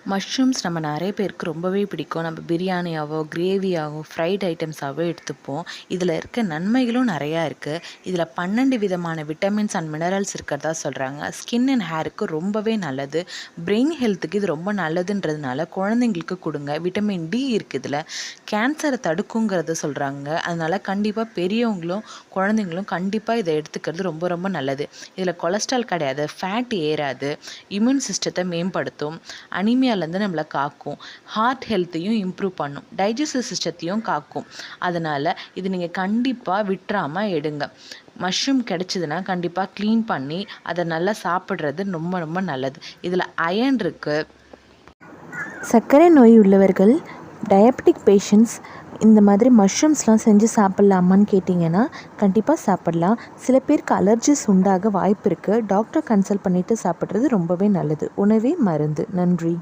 Mushrooms நம்ம நிறைய பேருக்கு ரொம்பவே பிடிக்கும். நம்ம பிரியாணியாவோ, கிரேவியாவோ, ஃப்ரைட் ஐட்டம்ஸாவோ எடுத்துப்போம். இதில் இருக்க நன்மைகளும் நிறையா இருக்குது. இதில் 12 விதமான விட்டமின்ஸ் அண்ட் மினரல்ஸ் இருக்கிறதா சொல்கிறாங்க. ஸ்கின் அண்ட் ஹேருக்கு ரொம்பவே நல்லது. பிரெயின் ஹெல்த்துக்கு இது ரொம்ப நல்லதுன்றதுனால குழந்தைங்களுக்கு கொடுங்க. விட்டமின் டி இருக்குது இதில். கேன்சரை தடுக்குங்கிறத சொல்கிறாங்க. அதனால் கண்டிப்பாக பெரியவங்களும் குழந்தைங்களும் கண்டிப்பாக இதை எடுத்துக்கிறது ரொம்ப ரொம்ப நல்லது. இதில் கொலஸ்ட்ரால் கிடையாது, ஃபேட் ஏறாது, இம்யூன் சிஸ்டத்தை மேம்படுத்தும், அனிமியாலேருந்து நம்மளை காக்கும், ஹார்ட் ஹெல்த்தையும் இம்ப்ரூவ் பண்ணும், டைஜஸ்டிவ் சிஸ்டத்தையும் காக்கும். அதனால் இது நீங்கள் கண்டிப்பாக விட்டுறாமல் எடுங்க. மஷ்ரூம் கிடைச்சிதுன்னா கண்டிப்பாக க்ளீன் பண்ணி அதை நல்லா சாப்பிட்றது ரொம்ப ரொம்ப நல்லது. இதில் அயர்ன் இருக்குது. சர்க்கரை நோய் உள்ளவர்கள், டயபெட்டிக் பேஷண்ட்ஸ் இந்த மாதிரி மஷ்ரூம்ஸ்லாம் செஞ்சு சாப்பிட்லாமான்னு கேட்டிங்கன்னா கண்டிப்பாக சாப்பிட்லாம். சில பேருக்கு அலர்ஜிஸ் உண்டாக வாய்ப்பு இருக்குது. டாக்டரை கன்சல்ட் பண்ணிவிட்டு சாப்பிட்றது ரொம்பவே நல்லது. உணவே மருந்து. நன்றி.